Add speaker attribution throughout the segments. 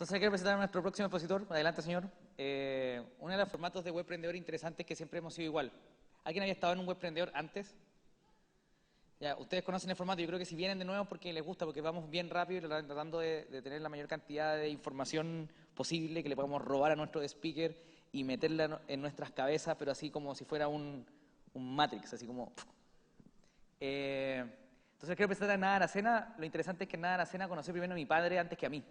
Speaker 1: Entonces quiero presentar a nuestro próximo expositor. Adelante, señor. Uno de los formatos de webprendedor interesantes que siempre hemos sido igual. ¿Alguien había estado en un webprendedor antes? Ya, ustedes conocen el formato. Yo creo que si vienen de nuevo porque les gusta, porque vamos bien rápido y tratando de tener la mayor cantidad de información posible que le podamos robar a nuestro speaker y meterla en nuestras cabezas, pero así como si fuera un Matrix, así como... entonces quiero presentar a Nada Aracena. Lo interesante es que Nada Aracena conoció primero a mi padre antes que a mí.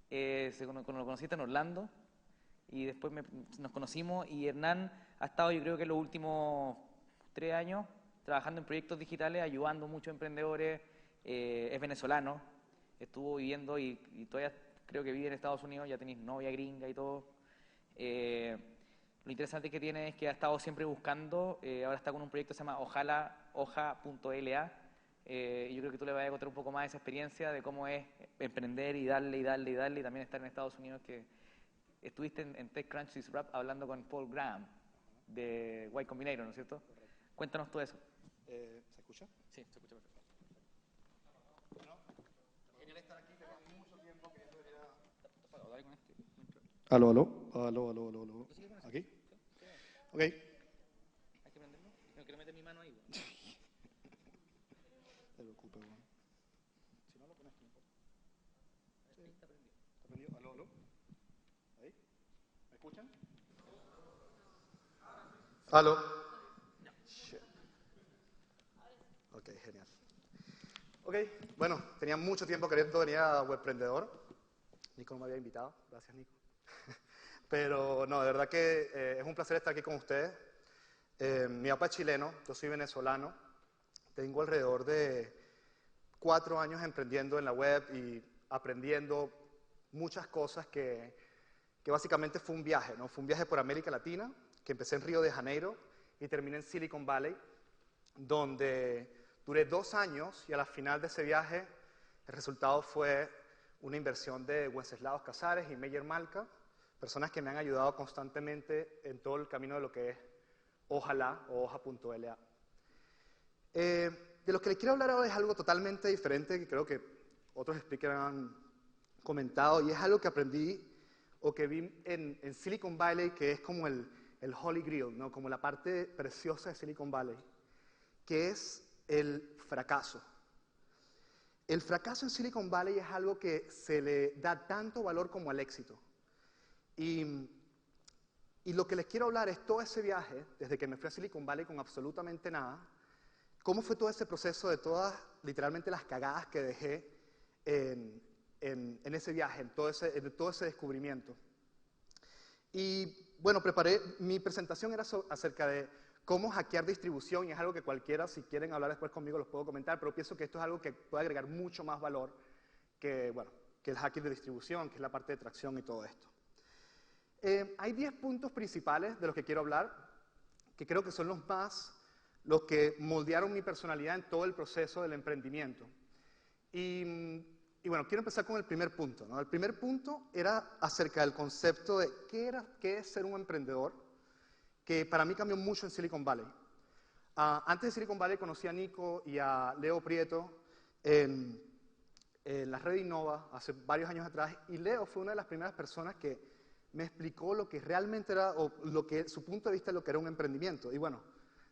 Speaker 1: Lo conociste en Orlando y después nos conocimos, y Hernán ha estado, yo creo que los últimos 3 años trabajando en proyectos digitales, ayudando a muchos emprendedores. Es venezolano, estuvo viviendo y todavía creo que vive en Estados Unidos, ya tenéis novia gringa y todo. Lo interesante que tiene es que ha estado siempre buscando, ahora está con un proyecto que se llama hoja.la. Y yo creo que tú le vas a contar un poco más de esa experiencia, de cómo es emprender y darle, y darle, y darle, y también estar en Estados Unidos, que estuviste en TechCrunch Disrupt hablando con Paul Graham de Y Combinator, ¿no es cierto?
Speaker 2: Correcto.
Speaker 1: Cuéntanos tú eso.
Speaker 2: ¿Se escucha?
Speaker 1: Sí, se escucha perfecto.
Speaker 2: Bueno, genial estar aquí, tengo mucho tiempo queriendo venir a...
Speaker 1: Dale con este.
Speaker 2: Aló, aló, aló, aló, aló, aló. ¿Aquí? Ok.
Speaker 1: Hay que prenderlo. No quiero meter mi mano ahí.
Speaker 2: No te preocupes, bueno. Si no lo pones, no importa. Sí.
Speaker 1: Está prendido.
Speaker 2: ¿Está prendido? Aló, aló. ¿Ahí? ¿Me escuchan? Aló. Shit. Ok, genial. Ok, bueno, tenía mucho tiempo queriendo venir a Webprendedor. Nico no me había invitado. Gracias, Nico. Pero no, de verdad que es un placer estar aquí con ustedes. Mi papá es chileno, yo soy venezolano. Tengo alrededor de 4 años emprendiendo en la web y aprendiendo muchas cosas que básicamente fue un viaje, ¿no? Fue un viaje por América Latina, que empecé en Río de Janeiro y terminé en Silicon Valley, donde duré 2 años, y a la final de ese viaje el resultado fue una inversión de Wenceslaus Casares y Meyer Malka, personas que me han ayudado constantemente en todo el camino de lo que es Ojalá o hoja.la. De lo que les quiero hablar ahora es algo totalmente diferente, que creo que otros speakers han comentado, y es algo que aprendí o que vi en Silicon Valley, que es como el Holy Grail, ¿no? Como la parte preciosa de Silicon Valley, que es el fracaso. El fracaso en Silicon Valley es algo que se le da tanto valor como al éxito. Y lo que les quiero hablar es todo ese viaje, desde que me fui a Silicon Valley con absolutamente nada, cómo fue todo ese proceso de todas, literalmente, las cagadas que dejé en ese viaje, en todo ese descubrimiento. Y bueno, mi presentación era acerca de cómo hackear distribución, y es algo que cualquiera, si quieren hablar después conmigo, los puedo comentar, pero pienso que esto es algo que puede agregar mucho más valor que, bueno, que el hacking de distribución, que es la parte de tracción y todo esto. Hay 10 puntos principales de los que quiero hablar, que creo que son los que moldearon mi personalidad en todo el proceso del emprendimiento. Y bueno, quiero empezar con el primer punto, ¿no? El primer punto era acerca del concepto de qué es ser un emprendedor, que para mí cambió mucho en Silicon Valley. Antes de Silicon Valley conocí a Nico y a Leo Prieto en la red Innova hace varios años atrás, y Leo fue una de las primeras personas que me explicó lo que realmente era, o su punto de vista de lo que era un emprendimiento. Y bueno,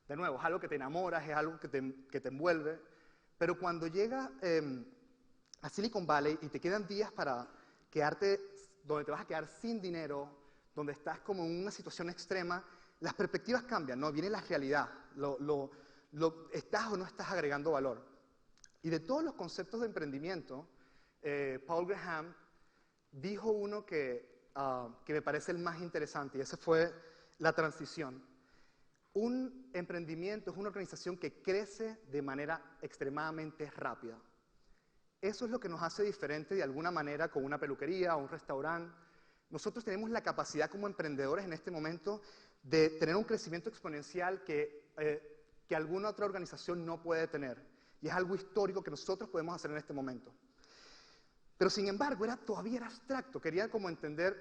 Speaker 2: de nuevo, es algo que te enamoras, es algo que te envuelve, pero cuando llegas a Silicon Valley y te quedan días para quedarte, donde te vas a quedar sin dinero, donde estás como en una situación extrema, las perspectivas cambian, ¿no? Viene la realidad, estás o no estás agregando valor. Y de todos los conceptos de emprendimiento, Paul Graham dijo uno que me parece el más interesante, y ese fue la transición. Un emprendimiento es una organización que crece de manera extremadamente rápida. Eso es lo que nos hace diferente de alguna manera con una peluquería o un restaurante. Nosotros tenemos la capacidad como emprendedores en este momento de tener un crecimiento exponencial que alguna otra organización no puede tener. Y es algo histórico que nosotros podemos hacer en este momento. Pero sin embargo, todavía era abstracto. Quería como entender,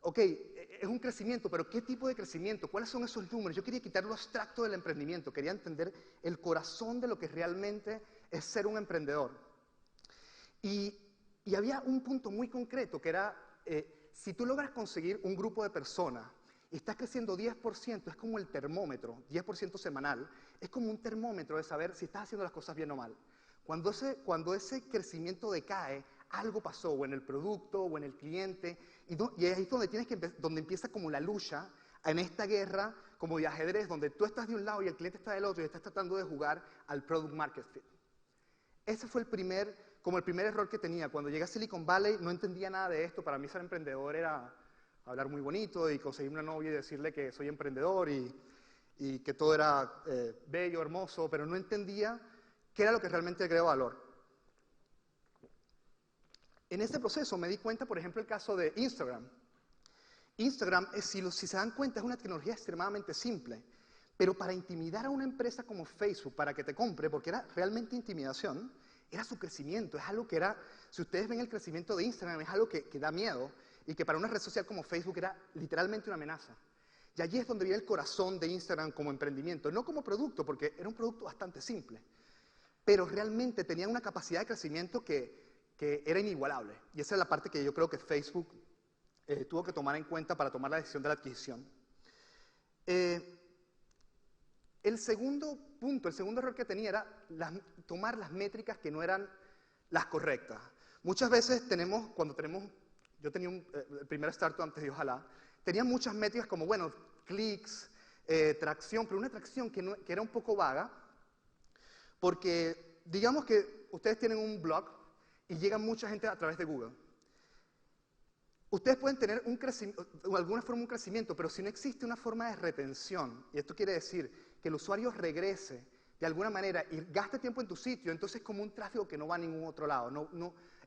Speaker 2: ok, es un crecimiento, pero ¿qué tipo de crecimiento? ¿Cuáles son esos números? Yo quería quitar lo abstracto del emprendimiento. Quería entender el corazón de lo que realmente es ser un emprendedor. Y Y había un punto muy concreto que era, si tú logras conseguir un grupo de personas y estás creciendo 10%, es como el termómetro, 10% semanal, es como un termómetro de saber si estás haciendo las cosas bien o mal. Cuando ese crecimiento decae, algo pasó, o en el producto, o en el cliente, y ahí es donde empieza como la lucha en esta guerra, como de ajedrez, donde tú estás de un lado y el cliente está del otro, y estás tratando de jugar al product market fit. Ese fue el primer error que tenía. Cuando llegué a Silicon Valley no entendía nada de esto. Para mí ser emprendedor era hablar muy bonito y conseguir una novia y decirle que soy emprendedor y que todo era bello, hermoso, pero no entendía qué era lo que realmente agregaba valor. En ese proceso me di cuenta, por ejemplo, el caso de Instagram. Instagram, si se dan cuenta, es una tecnología extremadamente simple, pero para intimidar a una empresa como Facebook, para que te compre, porque era realmente intimidación, era su crecimiento, es algo que era, si ustedes ven el crecimiento de Instagram, es algo que da miedo, y que para una red social como Facebook era literalmente una amenaza. Y allí es donde viene el corazón de Instagram como emprendimiento, no como producto, porque era un producto bastante simple, pero realmente tenía una capacidad de crecimiento que era inigualable. Y esa es la parte que yo creo que Facebook tuvo que tomar en cuenta para tomar la decisión de la adquisición. El segundo punto, el segundo error que tenía era tomar las métricas que no eran las correctas. Muchas veces yo tenía el primer startup antes de Ojalá, tenía muchas métricas como, bueno, clics, tracción, pero una tracción que era un poco vaga, porque digamos que ustedes tienen un blog y llega mucha gente a través de Google. Ustedes pueden tener de alguna forma un crecimiento, pero si no existe una forma de retención, y esto quiere decir que el usuario regrese de alguna manera y gaste tiempo en tu sitio, entonces es como un tráfico que no va a ningún otro lado.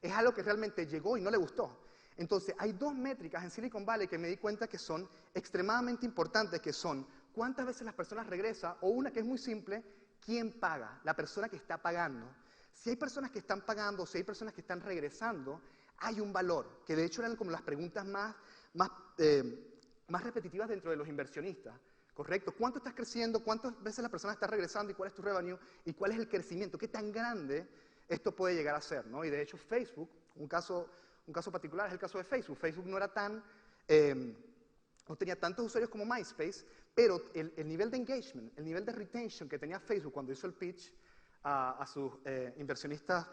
Speaker 2: Es algo que realmente llegó y no le gustó. Entonces, hay dos métricas en Silicon Valley que me di cuenta que son extremadamente importantes, que son cuántas veces las personas regresan, o una que es muy simple, quién paga, la persona que está pagando. Si hay personas que están pagando, si hay personas que están regresando, hay un valor, que de hecho eran como las preguntas más repetitivas dentro de los inversionistas. ¿Correcto? ¿Cuánto estás creciendo? ¿Cuántas veces la persona está regresando? ¿Y cuál es tu revenue? ¿Y cuál es el crecimiento? ¿Qué tan grande esto puede llegar a ser? ¿No? Y de hecho Facebook, un caso particular es el caso de Facebook. Facebook no era no tenía tantos usuarios como MySpace, pero el nivel de engagement, el nivel de retention que tenía Facebook cuando hizo el pitch a sus inversionistas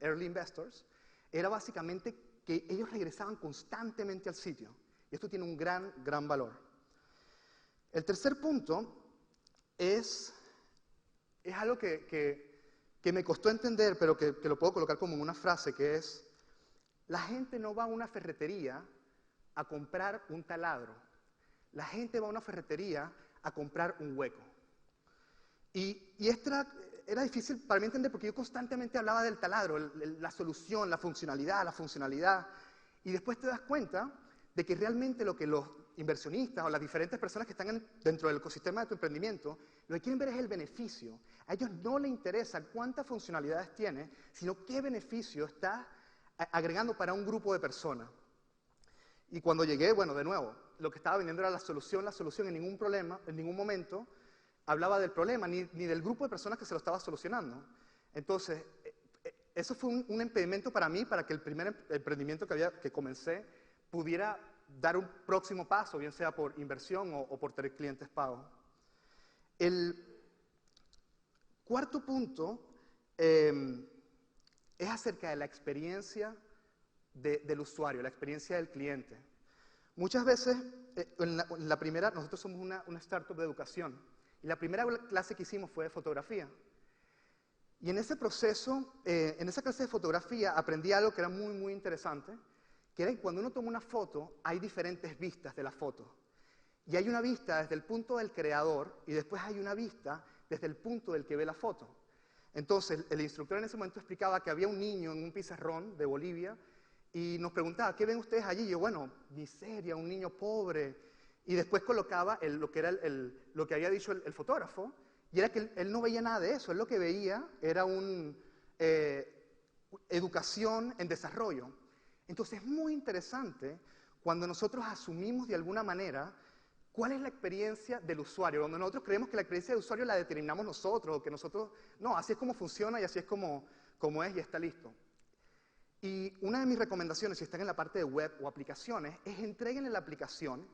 Speaker 2: early investors, era básicamente que ellos regresaban constantemente al sitio. Y esto tiene un gran valor. El tercer punto es algo que me costó entender, pero que lo puedo colocar como en una frase, que es: la gente no va a una ferretería a comprar un taladro. La gente va a una ferretería a comprar un hueco. Y esto era difícil para mí entender porque yo constantemente hablaba del taladro, la solución, la funcionalidad. Y después te das cuenta de que realmente lo que los inversionistas o las diferentes personas que están dentro del ecosistema de tu emprendimiento, lo que quieren ver es el beneficio. A ellos no les interesa cuántas funcionalidades tiene, sino qué beneficio está agregando para un grupo de personas. Y cuando llegué, bueno, de nuevo, lo que estaba vendiendo era la solución en ningún problema, en ningún momento hablaba del problema, ni del grupo de personas que se lo estaba solucionando. Entonces, eso fue un impedimento para mí, para que el primer emprendimiento que comencé pudiera dar un próximo paso, bien sea por inversión o por tener clientes pagos. El cuarto punto es acerca de la experiencia del usuario, la experiencia del cliente. Muchas veces, nosotros somos una startup de educación, y la primera clase que hicimos fue de fotografía. Y en ese proceso, en esa clase de fotografía, aprendí algo que era muy interesante, que era que cuando uno toma una foto, hay diferentes vistas de la foto. Y hay una vista desde el punto del creador, y después hay una vista desde el punto del que ve la foto. Entonces, el instructor en ese momento explicaba que había un niño en un pizarrón de Bolivia, y nos preguntaba, ¿qué ven ustedes allí? Y yo, bueno, miseria, un niño pobre. Y después colocaba lo que había dicho el fotógrafo, y era que él no veía nada de eso. Él lo que veía era educación en desarrollo. Entonces es muy interesante cuando nosotros asumimos de alguna manera cuál es la experiencia del usuario, cuando nosotros creemos que la experiencia del usuario la determinamos nosotros, o que nosotros, no, así es como funciona y así es como es y está listo. Y una de mis recomendaciones, si están en la parte de web o aplicaciones, es entréguenle la aplicación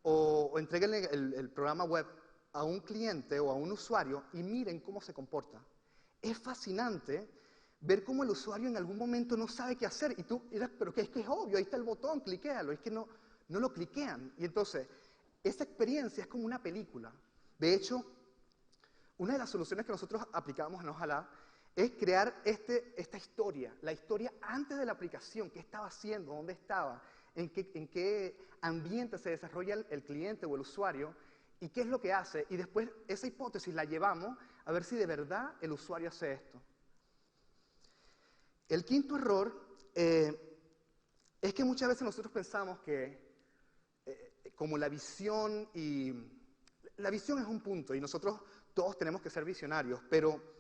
Speaker 2: o entréguenle el programa web a un cliente o a un usuario y miren cómo se comporta. Es fascinante ver cómo el usuario en algún momento no sabe qué hacer y tú dirás, pero que es obvio, ahí está el botón, cliquéalo, es que no lo cliquean. Y entonces, esa experiencia es como una película. De hecho, una de las soluciones que nosotros aplicamos en Ojalá es crear esta historia, la historia antes de la aplicación, qué estaba haciendo, dónde estaba, en qué ambiente se desarrolla el cliente o el usuario y qué es lo que hace. Y después esa hipótesis la llevamos a ver si de verdad el usuario hace esto. El quinto error es que muchas veces nosotros pensamos que como la visión es un punto y nosotros todos tenemos que ser visionarios, pero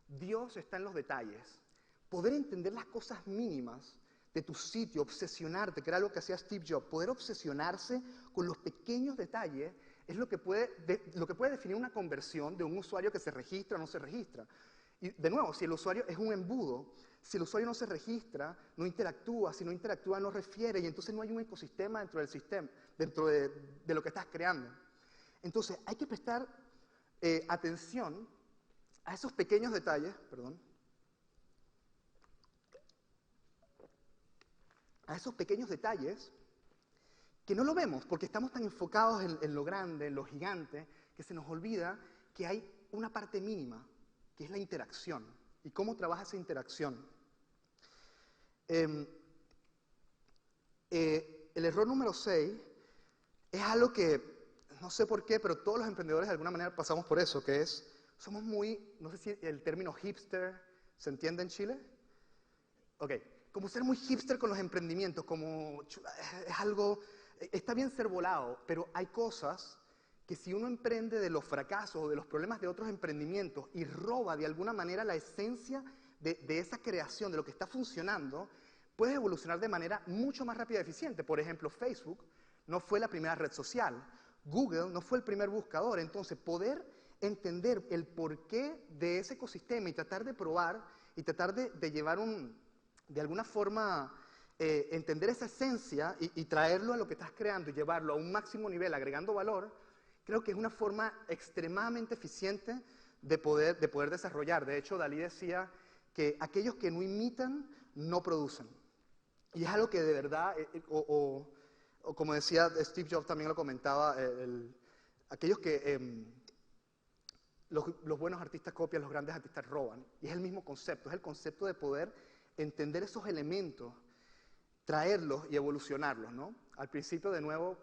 Speaker 2: Dios está en los detalles. Poder entender las cosas mínimas de tu sitio, obsesionarte, que era lo que hacía Steve Jobs, poder obsesionarse con los pequeños detalles es lo que puede definir una conversión de un usuario que se registra o no se registra. Y de nuevo, si el usuario es un embudo, si el usuario no se registra, no interactúa, si no interactúa no refiere y entonces no hay un ecosistema dentro del sistema, dentro de lo que estás creando. Entonces hay que prestar atención a esos pequeños detalles, a esos pequeños detalles que no lo vemos porque estamos tan enfocados en lo grande, en lo gigante, que se nos olvida que hay una parte mínima, que es la interacción. ¿Y cómo trabaja esa interacción? El error número 6 es algo que, no sé por qué, pero todos los emprendedores de alguna manera pasamos por eso, que es, somos muy, no sé si el término hipster se entiende en Chile. Ok, como ser muy hipster con los emprendimientos, como es algo, está bien ser volado, pero hay cosas que si uno emprende de los fracasos o de los problemas de otros emprendimientos y roba de alguna manera la esencia de esa creación, de lo que está funcionando, puedes evolucionar de manera mucho más rápida y eficiente. Por ejemplo, Facebook no fue la primera red social, Google no fue el primer buscador, entonces poder entender el porqué de ese ecosistema y tratar de probar y tratar de llevar de alguna forma, entender esa esencia y traerlo a lo que estás creando y llevarlo a un máximo nivel agregando valor, creo que es una forma extremadamente eficiente de poder desarrollar. De hecho, Dalí decía que aquellos que no imitan, no producen. Y es algo que de verdad, o como decía Steve Jobs también lo comentaba, aquellos que los buenos artistas copian, los grandes artistas roban. Y es el mismo concepto, es el concepto de poder entender esos elementos, traerlos y evolucionarlos, ¿no? Al principio, de nuevo,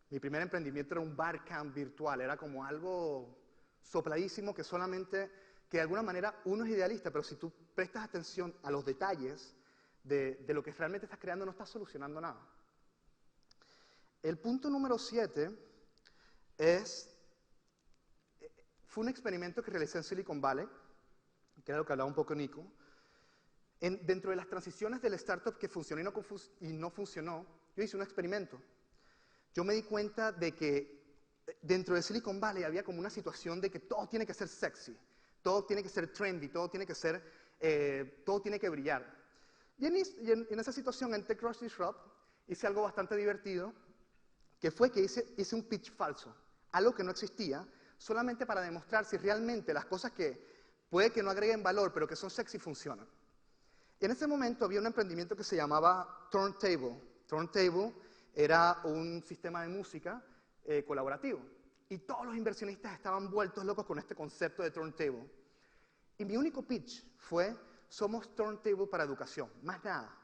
Speaker 2: mi primer emprendimiento era un barcamp virtual, era como algo sopladísimo que solamente, que de alguna manera uno es idealista, pero si tú prestas atención a los detalles de lo que realmente estás creando, no estás solucionando nada. El punto número 7 fue un experimento que realicé en Silicon Valley, que era lo que hablaba un poco Nico. Dentro de las transiciones del startup que funcionó y no funcionó, yo hice un experimento. Yo me di cuenta de que dentro de Silicon Valley había como una situación de que todo tiene que ser sexy, todo tiene que ser trendy, todo tiene que brillar. Y en esa situación, en TechCrunch Disrupt, hice algo bastante divertido, que fue que hice un pitch falso, algo que no existía, solamente para demostrar si realmente las cosas que puede que no agreguen valor, pero que son sexy, funcionan. Y en ese momento había un emprendimiento que se llamaba Turntable. Turntable era un sistema de música colaborativo. Y todos los inversionistas estaban vueltos locos con este concepto de Turntable. Y mi único pitch fue, somos Turntable para educación, más nada.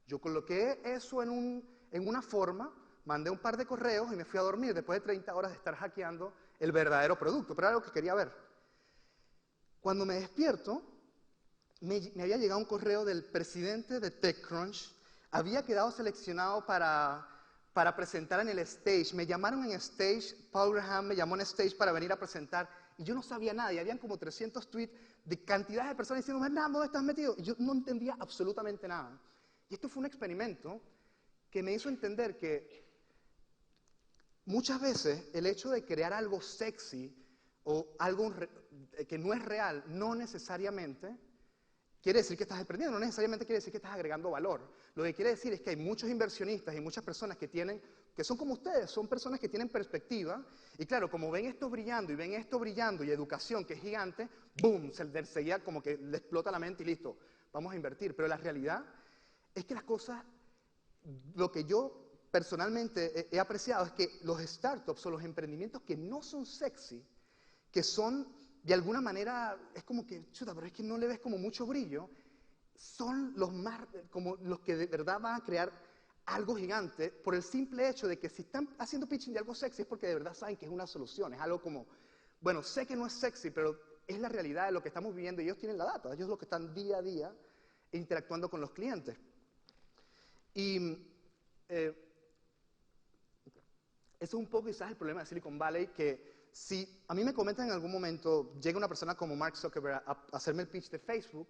Speaker 2: Yo coloqué eso en una forma, mandé un par de correos y me fui a dormir después de 30 horas de estar hackeando el verdadero producto, pero era lo que quería ver. Cuando me despierto, me había llegado un correo del presidente de TechCrunch, había quedado seleccionado para presentar en el stage, me llamaron en stage, Paul Graham me llamó en stage para venir a presentar, y yo no sabía nada, y habían como 300 tweets de cantidad de personas diciendo, Hernán, ¿dónde estás metido? Y yo no entendía absolutamente nada. Y esto fue un experimento que me hizo entender que muchas veces el hecho de crear algo sexy o algo que no es real, no necesariamente quiere decir que estás emprendiendo, no necesariamente quiere decir que estás agregando valor. Lo que quiere decir es que hay muchos inversionistas y muchas personas que son como ustedes, son personas que tienen perspectiva, y claro, como ven esto brillando, y ven esto brillando, y educación, que es gigante, ¡boom!, enseguida como que le explota la mente y listo, vamos a invertir. Pero la realidad es que las cosas, lo que yo personalmente he apreciado es que los startups o los emprendimientos que no son sexy, que son de alguna manera, es como que, chuta, pero es que no le ves como mucho brillo, son los más, como los que de verdad van a crear algo gigante por el simple hecho de que si están haciendo pitching de algo sexy es porque de verdad saben que es una solución, es algo como, bueno, sé que no es sexy, pero es la realidad de lo que estamos viviendo y ellos tienen la data, ellos son los que están día a día interactuando con los clientes. Y eso es un poco quizás el problema de Silicon Valley, que si a mí me comentan en algún momento, llega una persona como Mark Zuckerberg a hacerme el pitch de Facebook,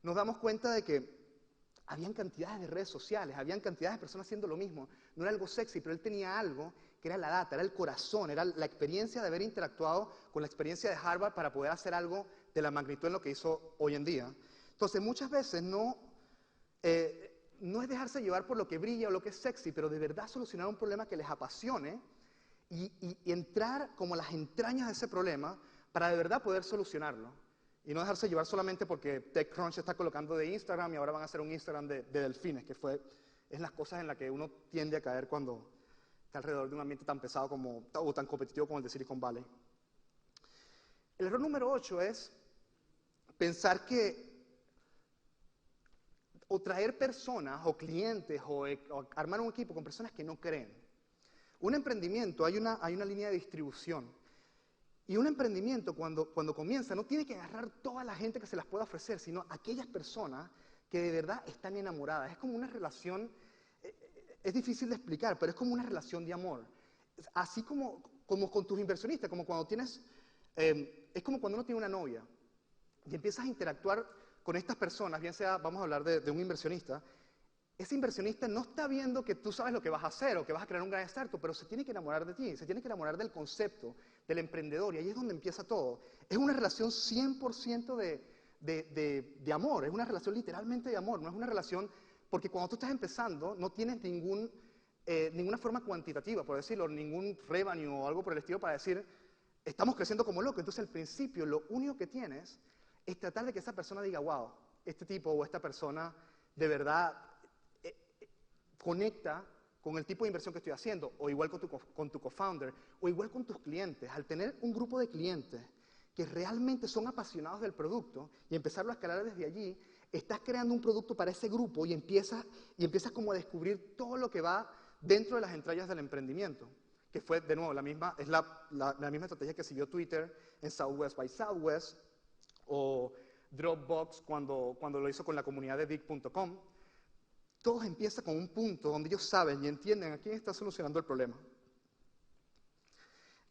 Speaker 2: nos damos cuenta de que habían cantidades de redes sociales, habían cantidades de personas haciendo lo mismo. No era algo sexy, pero él tenía algo que era la data, era el corazón, era la experiencia de haber interactuado con la experiencia de Harvard para poder hacer algo de la magnitud en lo que hizo hoy en día. Entonces, muchas veces no es dejarse llevar por lo que brilla o lo que es sexy, pero de verdad solucionar un problema que les apasione y entrar como a las entrañas de ese problema para de verdad poder solucionarlo. Y no dejarse llevar solamente porque TechCrunch está colocando de Instagram y ahora van a hacer un Instagram de delfines, que es las cosas en las que uno tiende a caer cuando está alrededor de un ambiente tan pesado o tan competitivo como el de Silicon Valley. El error número 8 es pensar que o traer personas o clientes o armar un equipo con personas que no creen. Un emprendimiento, hay una línea de distribución. Y un emprendimiento, cuando comienza, no tiene que agarrar toda la gente que se las pueda ofrecer, sino aquellas personas que de verdad están enamoradas. Es como una relación, es difícil de explicar, pero es como una relación de amor. Así como con tus inversionistas, como cuando tienes, es como cuando uno tiene una novia y empiezas a interactuar con estas personas, bien sea, vamos a hablar de un inversionista. Ese inversionista no está viendo que tú sabes lo que vas a hacer o que vas a crear un gran startup, pero se tiene que enamorar de ti, se tiene que enamorar del concepto, del emprendedor, y ahí es donde empieza todo. Es una relación 100% de amor, es una relación literalmente de amor, no es una relación, porque cuando tú estás empezando no tienes ninguna forma cuantitativa, por decirlo, ningún revenue o algo por el estilo para decir, estamos creciendo como locos. Entonces al principio lo único que tienes es tratar de que esa persona diga, wow, este tipo o esta persona de verdad conecta con el tipo de inversión que estoy haciendo, o igual con tu co-founder, o igual con tus clientes. Al tener un grupo de clientes que realmente son apasionados del producto y empezarlo a escalar desde allí, estás creando un producto para ese grupo y empiezas como a descubrir todo lo que va dentro de las entrañas del emprendimiento, que fue, de nuevo, la misma estrategia que siguió Twitter en Southwest by Southwest, o Dropbox cuando lo hizo con la comunidad de Dig.com. Todo empieza con un punto donde ellos saben y entienden a quién está solucionando el problema.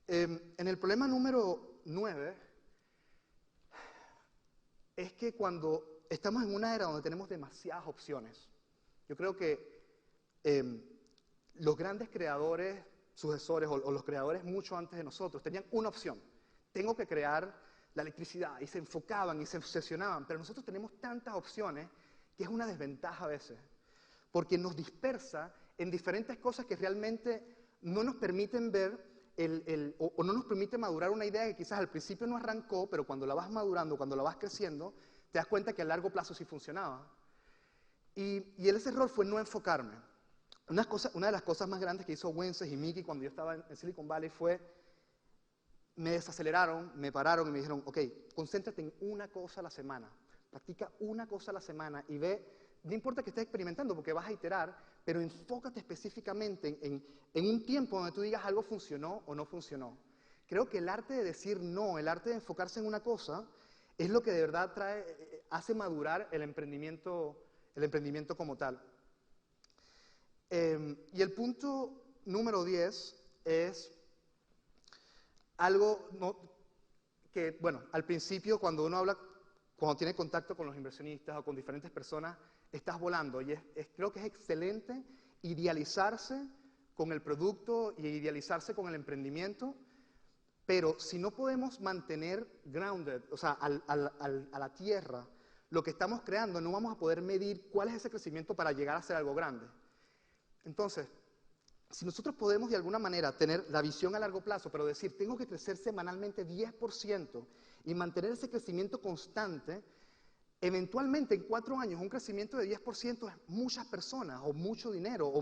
Speaker 2: En el problema número 9 es que cuando estamos en una era donde tenemos demasiadas opciones, yo creo que los grandes creadores, sucesores o los creadores mucho antes de nosotros tenían una opción: tengo que crear la electricidad, y se enfocaban y se obsesionaban, pero nosotros tenemos tantas opciones que es una desventaja a veces, porque nos dispersa en diferentes cosas que realmente no nos permiten ver o no nos permite madurar una idea que quizás al principio no arrancó, pero cuando la vas madurando, cuando la vas creciendo, te das cuenta que a largo plazo sí funcionaba. Y ese error fue no enfocarme. Una de las cosas más grandes que hizo Wences y Mickey cuando yo estaba en Silicon Valley fue, me desaceleraron, me pararon y me dijeron, ok, concéntrate en una cosa a la semana, practica una cosa a la semana y ve, no importa que estés experimentando porque vas a iterar, pero enfócate específicamente en un tiempo donde tú digas algo funcionó o no funcionó. Creo que el arte de decir no, el arte de enfocarse en una cosa, es lo que de verdad hace madurar el emprendimiento como tal. Y el punto número 10 es algo que, bueno, al principio cuando tiene contacto con los inversionistas o con diferentes personas, estás volando. Y creo que es excelente idealizarse con el producto y idealizarse con el emprendimiento, pero si no podemos mantener grounded, o sea, a la tierra, lo que estamos creando, no vamos a poder medir cuál es ese crecimiento para llegar a ser algo grande. Entonces, si nosotros podemos de alguna manera tener la visión a largo plazo, pero decir, tengo que crecer semanalmente 10% y mantener ese crecimiento constante, eventualmente en 4 años un crecimiento de 10% es muchas personas, o mucho dinero, o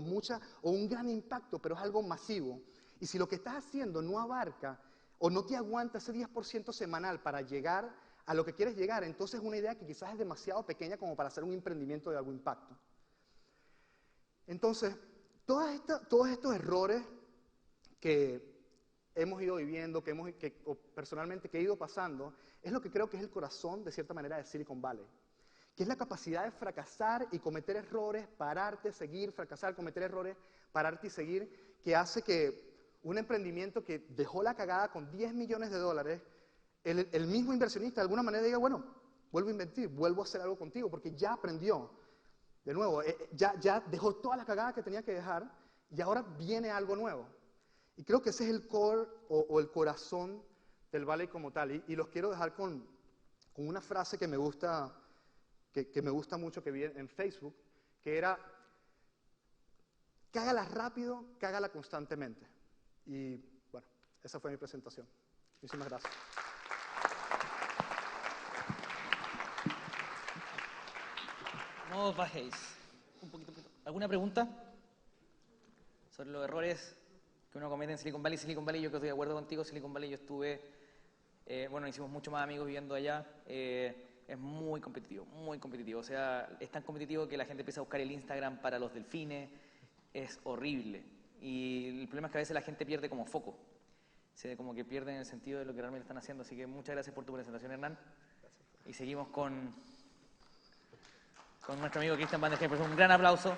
Speaker 2: un gran impacto, pero es algo masivo. Y si lo que estás haciendo no abarca o no te aguanta ese 10% semanal para llegar a lo que quieres llegar, entonces es una idea que quizás es demasiado pequeña como para hacer un emprendimiento de algún impacto. Entonces, todos estos errores que hemos ido viviendo, o personalmente que he ido pasando, es lo que creo que es el corazón, de cierta manera, de Silicon Valley, que es la capacidad de fracasar y cometer errores, pararte, seguir, fracasar, cometer errores, pararte y seguir, que hace que un emprendimiento que dejó la cagada con $10 millones, el mismo inversionista de alguna manera diga, bueno, vuelvo a invertir, vuelvo a hacer algo contigo, porque ya aprendió. De nuevo, ya dejó toda la cagada que tenía que dejar y ahora viene algo nuevo. Y creo que ese es el core o el corazón del Valley como tal. Y los quiero dejar con una frase que me gusta mucho, que vi en Facebook, que era, cágala rápido, cágala constantemente. Y bueno, esa fue mi presentación. Muchísimas gracias.
Speaker 1: No os bajéis. Un poquito. ¿Alguna pregunta sobre los errores que uno comete en Silicon Valley? Silicon Valley, yo que estoy de acuerdo contigo, Silicon Valley yo estuve, hicimos mucho más amigos viviendo allá. Es muy competitivo, muy competitivo. O sea, es tan competitivo que la gente empieza a buscar el Instagram para los delfines. Es horrible. Y el problema es que a veces la gente pierde como foco. Como que pierden el sentido de lo que realmente están haciendo. Así que muchas gracias por tu presentación, Hernán. Y seguimos con nuestro amigo Cristian Van der Heijden. Un gran aplauso.